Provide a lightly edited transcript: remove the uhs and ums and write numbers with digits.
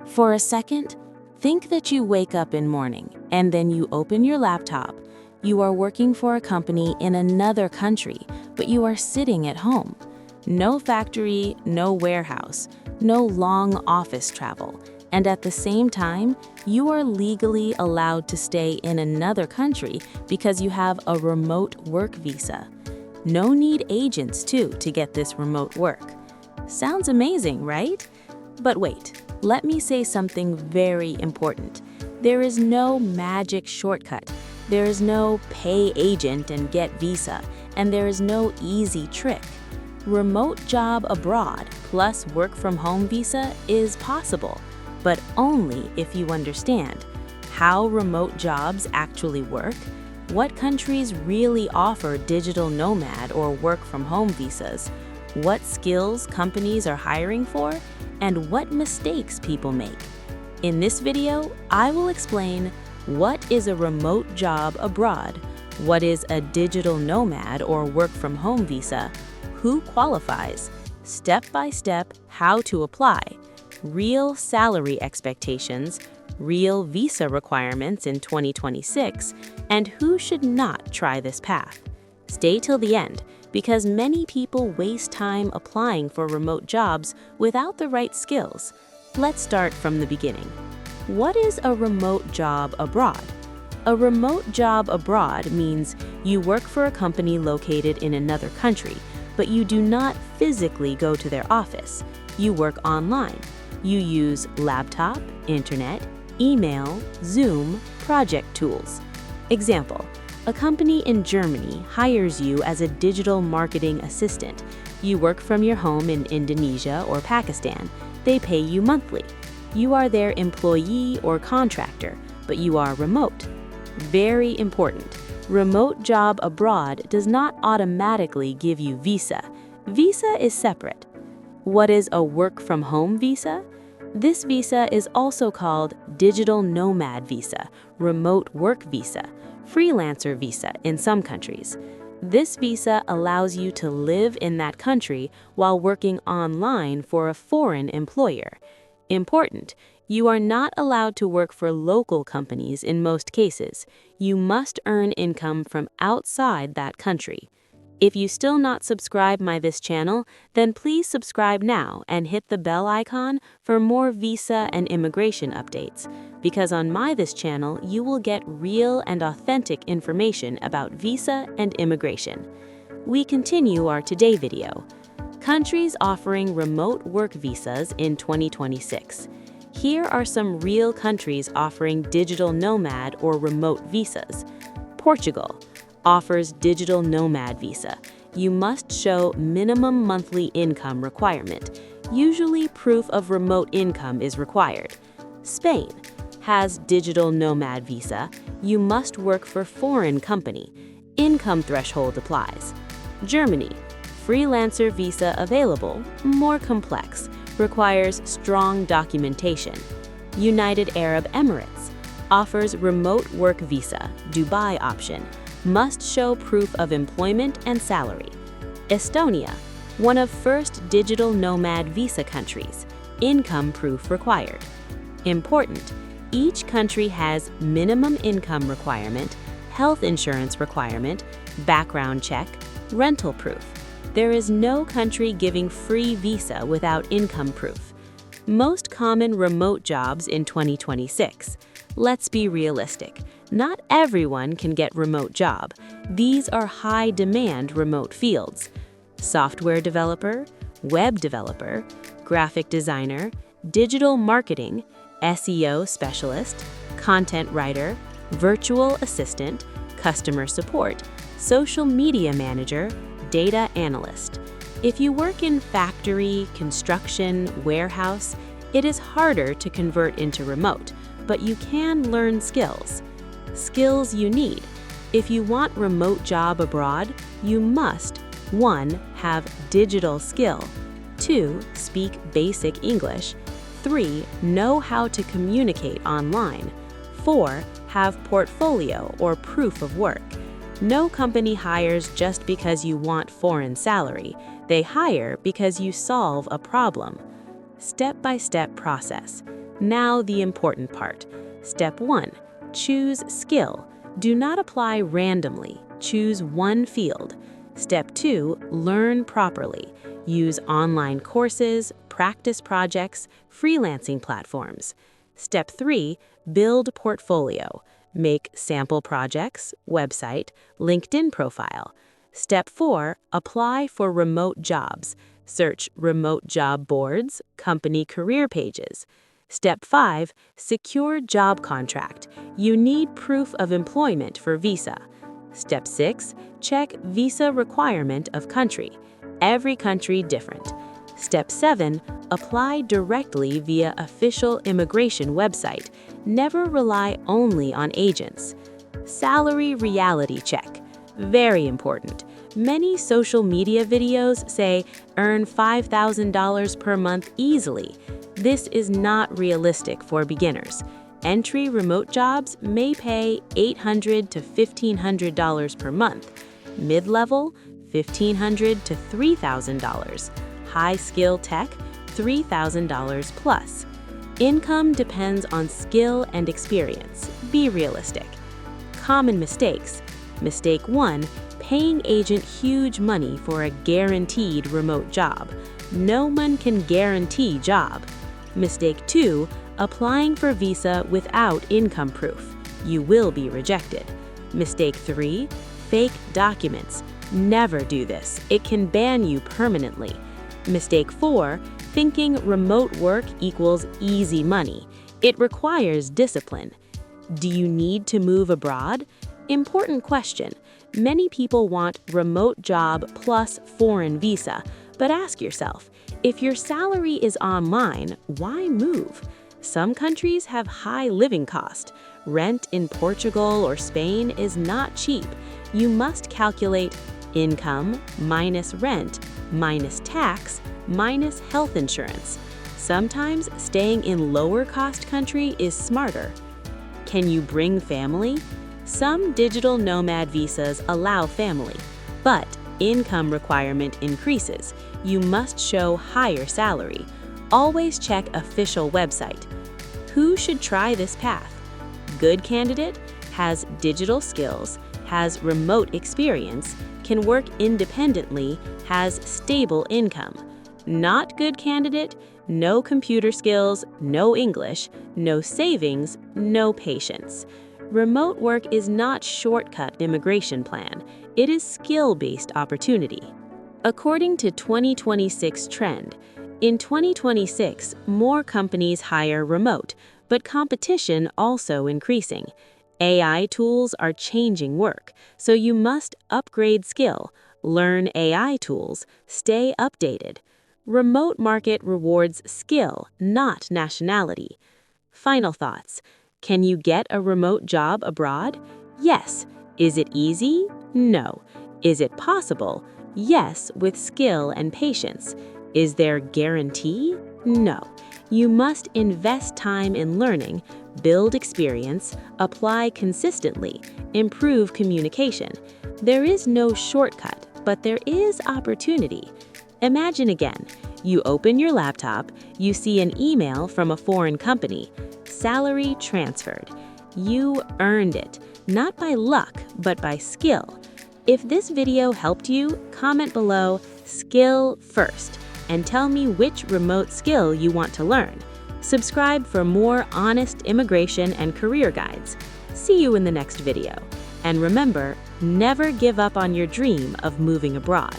For a second, think that you wake up in morning and then you open your laptop. You are working for a company in another country, but you are sitting at home. No factory, no warehouse, no long office travel. And at the same time, you are legally allowed to stay in another country because you have a remote work visa. No need agents too to get this remote work. Sounds amazing, right? But wait, let me say something very important. There is no magic shortcut. There is no pay agent and get visa, and there is no easy trick. Remote job abroad plus work from home visa is possible, but only if you understand how remote jobs actually work, what countries really offer digital nomad or work from home visas, what skills companies are hiring for, and what mistakes people make. In this video, I will explain what is a remote job abroad, what is a digital nomad or work from home visa, who qualifies, step-by-step how to apply, real salary expectations, real visa requirements in 2026, and who should not try this path. Stay till the end, because many people waste time applying for remote jobs without the right skills. Let's start from the beginning. What is a remote job abroad? A remote job abroad means you work for a company located in another country, but you do not physically go to their office. You work online. You use laptop, internet, email, Zoom, project tools. Example, a company in Germany hires you as a digital marketing assistant. You work from your home in Indonesia or Pakistan. They pay you monthly. You are their employee or contractor, but you are remote. Very important. Remote job abroad does not automatically give you visa. Visa is separate. What is a work from home visa? This visa is also called digital nomad visa, remote work visa, freelancer visa in some countries. This visa allows you to live in that country while working online for a foreign employer. Important, you are not allowed to work for local companies in most cases. You must earn income from outside that country. If you still not subscribe my this channel, then please subscribe now and hit the bell icon for more visa and immigration updates. Because on my this channel, you will get real and authentic information about visa and immigration. We continue our today video. Countries offering remote work visas in 2026. Here are some real countries offering digital nomad or remote visas. Portugal offers digital nomad visa. You must show minimum monthly income requirement. Usually proof of remote income is required. Spain has digital nomad visa. You must work for foreign company. Income threshold applies. Germany, freelancer visa available, more complex, requires strong documentation. United Arab Emirates offers remote work visa, Dubai option, must show proof of employment and salary. Estonia, one of first digital nomad visa countries, income proof required. Important, each country has minimum income requirement, health insurance requirement, background check, rental proof. There is no country giving free visa without income proof. Most common remote jobs in 2026. Let's be realistic. Not everyone can get remote job. These are high-demand remote fields. Software developer, web developer, graphic designer, digital marketing, SEO specialist, content writer, virtual assistant, customer support, social media manager, data analyst. If you work in factory, construction, warehouse, it is harder to convert into remote, but you can learn skills. Skills you need. If you want remote job abroad, you must 1. Have digital skill, 2. Speak basic English, 3. Know how to communicate online, 4. Have portfolio or proof of work. No company hires just because you want foreign salary. They hire because you solve a problem. Step-by-step process. Now the important part. Step 1. Choose skill. Do not apply randomly. Choose one field. Step 2. Learn properly. Use online courses, practice projects, freelancing platforms. Step 3. Build portfolio. Make sample projects, website, LinkedIn profile. Step 4. Apply for remote jobs. Search remote job boards, company career pages. Step 5. Secure job contract. You need proof of employment for visa. Step 6. Check visa requirement of country. Every country different. Step 7. Apply directly via official immigration website. Never rely only on agents. Salary reality check. Very important. Many social media videos say earn $5,000 per month easily. This is not realistic for beginners. Entry remote jobs may pay $800 to $1,500 per month. Mid-level, $1,500 to $3,000. High-skill tech, $3,000 plus. Income depends on skill and experience. Be realistic. Common mistakes. Mistake 1, paying agent huge money for a guaranteed remote job. No one can guarantee job. Mistake 2, applying for visa without income proof. You will be rejected. Mistake 3, fake documents. Never do this. It can ban you permanently. Mistake 4, thinking remote work equals easy money. It requires discipline. Do you need to move abroad? Important question. Many people want remote job plus foreign visa, but ask yourself, if your salary is online, why move? Some countries have high living cost. Rent in Portugal or Spain is not cheap. You must calculate income minus rent minus tax minus health insurance. Sometimes staying in lower cost country is smarter. Can you bring family? Some digital nomad visas allow family, but income requirement increases. You must show higher salary. Always check official website. Who should try this path? Good candidate, has digital skills, has remote experience, can work independently, has stable income. Not good candidate, no computer skills, no English, no savings, no patience. Remote work is not shortcut immigration plan. It is skill-based opportunity. According to 2026 trend, in 2026, more companies hire remote, but competition also increasing. AI tools are changing work, so you must upgrade skill, learn AI tools, stay updated. Remote market rewards skill, not nationality. Final thoughts. Can you get a remote job abroad? Yes. Is it easy? No. Is it possible? Yes, with skill and patience. Is there guarantee? No. You must invest time in learning, build experience, apply consistently, improve communication. There is no shortcut, but there is opportunity. Imagine again, you open your laptop, you see an email from a foreign company, salary transferred. You earned it, not by luck, but by skill. If this video helped you, comment below "skill first" and tell me which remote skill you want to learn. Subscribe for more honest immigration and career guides. See you in the next video. And remember, never give up on your dream of moving abroad.